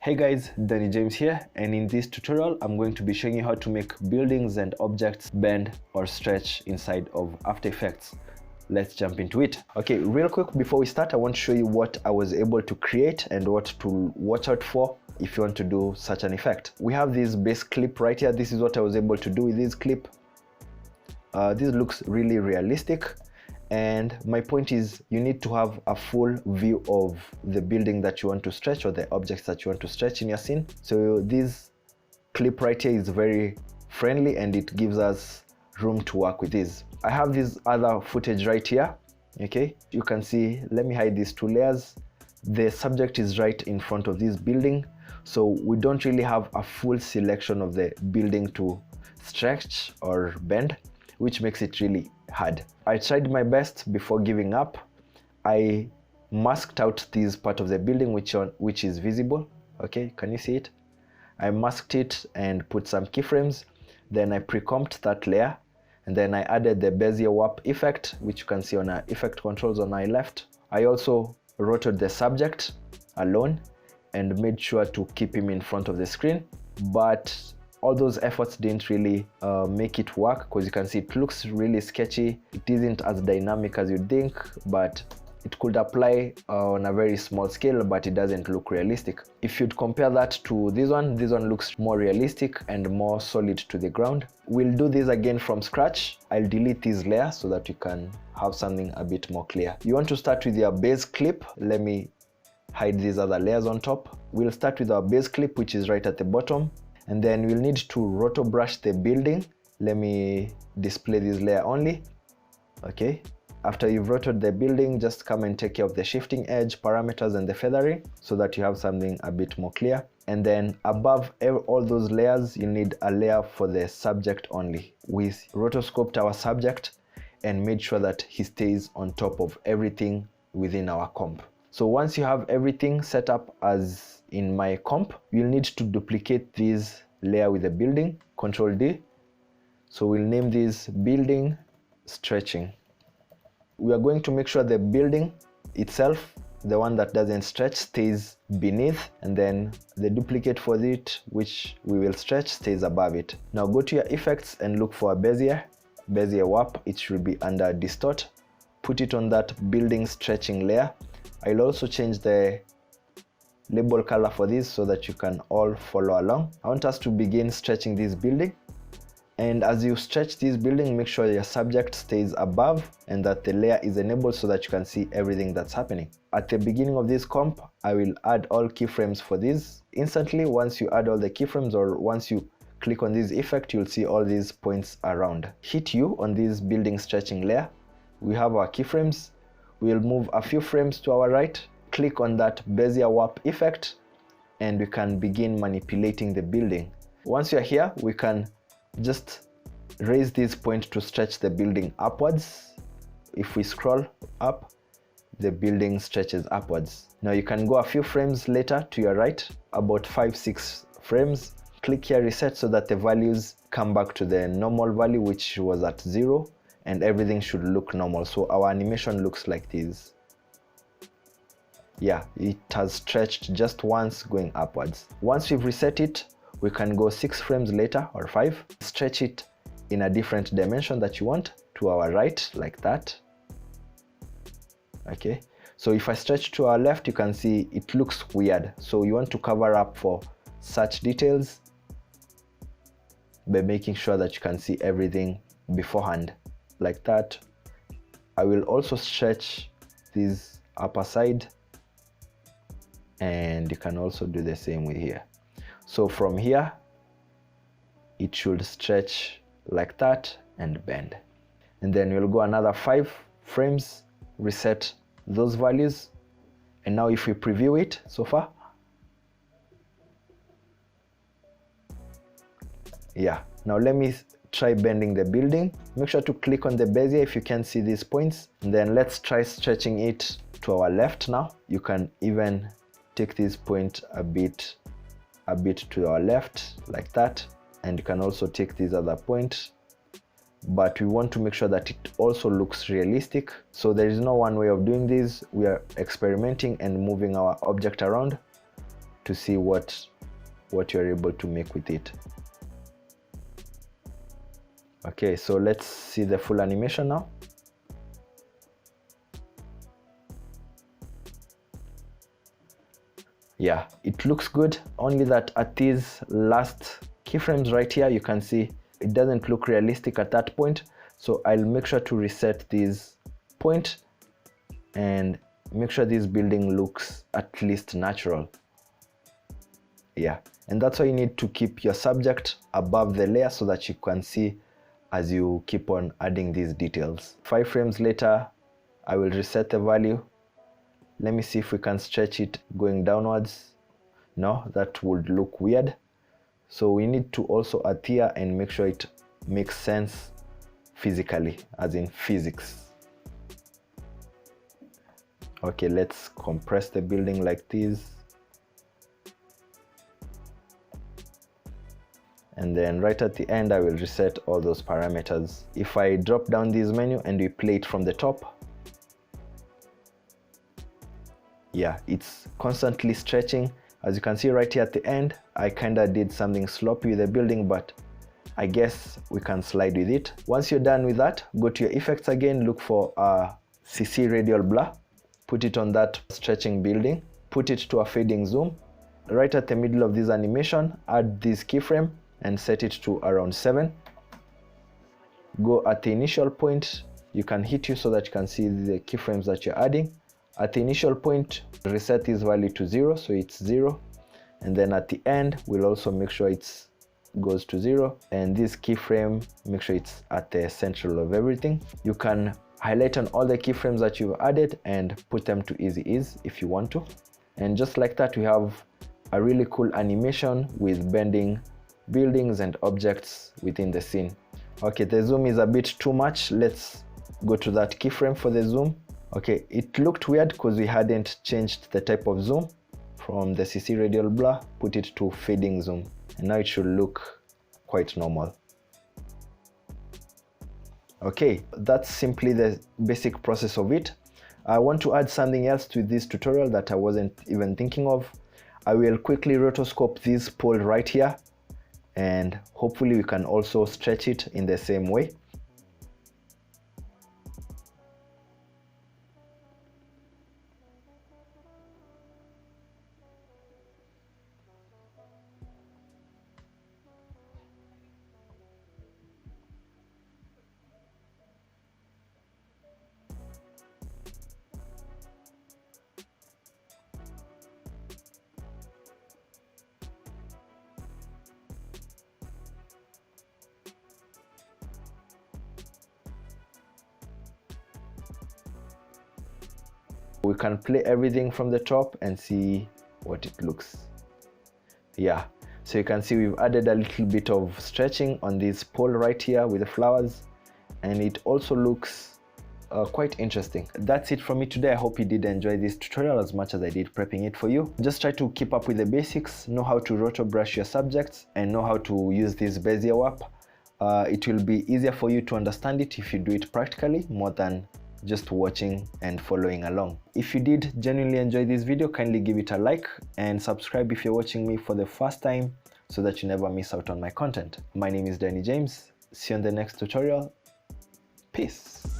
Hey guys, Danny James here, and in this tutorial I'm going to be showing you how to make buildings and objects bend or stretch inside of After Effects. Let's jump into it. Okay, real quick before we start, I want to show you what I was able to create and what to watch out for if you want to do such an effect. We have this base clip right here. This is what I was able to do with this clip. This looks really realistic. And my point is, you need to have a full view of the building that you want to stretch or the objects that you want to stretch in your scene. So this clip right here is very friendly and it gives us room to work with this. I have this other footage right here. Okay, you can see, let me hide these two layers. The subject is right in front of this building, so we don't really have a full selection of the building to stretch or bend, which makes it really hard. I tried my best before giving up. I masked out this part of the building which is visible. Okay, can you see it? I masked it and put some keyframes. Then I pre-comped that layer, and then I added the Bezier warp effect, which you can see on our effect controls on my left. I also rotated the subject alone and made sure to keep him in front of the screen, but all those efforts didn't really make it work, because you can see it looks really sketchy. It isn't as dynamic as you'd think, but it could apply on a very small scale, but it doesn't look realistic. If you'd compare that to this one looks more realistic and more solid to the ground. We'll do this again from scratch. I'll delete this layer so that you can have something a bit more clear. You want to start with your base clip. Let me hide these other layers on top. We'll start with our base clip, which is right at the bottom. And then we'll need to roto brush the building. Let me display this layer only. Okay, after you've rotated the building, just come and take care of the shifting edge parameters and the feathering so that you have something a bit more clear. And then above all those layers, you need a layer for the subject only. We rotoscoped our subject and made sure that he stays on top of everything within our comp. So once you have everything set up as in my comp, you'll need to duplicate this layer with the building, Control D. So we'll name this building stretching. We are going to make sure the building itself, the one that doesn't stretch, stays beneath, and then the duplicate for it, which we will stretch, stays above it. Now go to your effects and look for a Bezier warp. It should be under distort. Put it on that building stretching layer. I'll also change the label color for this so that you can all follow along. I want us to begin stretching this building, and as you stretch this building, make sure your subject stays above and that the layer is enabled so that you can see everything that's happening. At the beginning of this comp, I will add all keyframes for this. Instantly, once you add all the keyframes, or once you click on this effect, you'll see all these points around. Hit U on this building stretching layer. We have our keyframes. We'll move a few frames to our right. Click on that Bezier warp effect and we can begin manipulating the building. Once you're here, we can just raise this point to stretch the building upwards. If we scroll up, the building stretches upwards. Now you can go a few frames later to your right, about 5-6 frames. Click here reset so that the values come back to the normal value, which was at 0, and everything should look normal. So our animation looks like this. Yeah, it has stretched just once going upwards. Once we've reset it, we can go 6 frames later or 5, stretch it in a different dimension that you want to our right, like that. Okay, so if I stretch to our left, you can see it looks weird. So you want to cover up for such details by making sure that you can see everything beforehand, like that. I will also stretch this upper side, and you can also do the same with here. So from here, it should stretch like that and bend. And then we'll go another 5 frames, reset those values. And now if we preview it so far, yeah, now let me try bending the building. Make sure to click on the Bezier if you can see these points. And then let's try stretching it to our left now. You can even take this point a bit to our left, like that, and you can also take this other point, but we want to make sure that it also looks realistic. So there is no one way of doing this. We are experimenting and moving our object around to see what you're able to make with it. Okay, so let's see the full animation now. Yeah, it looks good, only that at these last keyframes right here, you can see it doesn't look realistic at that point. So I'll make sure to reset this point and make sure this building looks at least natural. Yeah, and that's why you need to keep your subject above the layer so that you can see as you keep on adding these details. 5 frames later, I will reset the value. Let me see if we can stretch it going downwards. No, that would look weird. So we need to also adhere and make sure it makes sense physically, as in physics. Okay, let's compress the building like this. And then right at the end, I will reset all those parameters. If I drop down this menu and we play it from the top, yeah, it's constantly stretching. As you can see right here at the end, I kinda did something sloppy with the building, but I guess we can slide with it. Once you're done with that, go to your effects again, look for a CC radial blur, put it on that stretching building, put it to a fading zoom. Right at the middle of this animation, add this keyframe and set it to around 7. Go at the initial point, you can hit you so that you can see the keyframes that you're adding. At the initial point, reset this value to 0, so it's 0. And then at the end, we'll also make sure it goes to 0. And this keyframe, make sure it's at the central of everything. You can highlight on all the keyframes that you've added and put them to easy ease if you want to. And just like that, we have a really cool animation with bending buildings and objects within the scene. Okay, the zoom is a bit too much. Let's go to that keyframe for the zoom. Okay, it looked weird because we hadn't changed the type of zoom from the CC radial blur, put it to fading zoom, and now it should look quite normal. Okay, that's simply the basic process of it. I want to add something else to this tutorial that I wasn't even thinking of. I will quickly rotoscope this pole right here, and hopefully we can also stretch it in the same way. We can play everything from the top and see what it looks. Yeah, so you can see we've added a little bit of stretching on this pole right here with the flowers, and it also looks quite interesting. That's it from me today. I hope you did enjoy this tutorial as much as I did prepping it for you. Just try to keep up with the basics, know how to roto brush your subjects, and know how to use this Bezier warp. It will be easier for you to understand it if you do it practically more than just watching and following along. If you did genuinely enjoy this video, kindly give it a like and subscribe if you're watching me for the first time so that you never miss out on my content. My name is Danny James. See you on the next tutorial. Peace.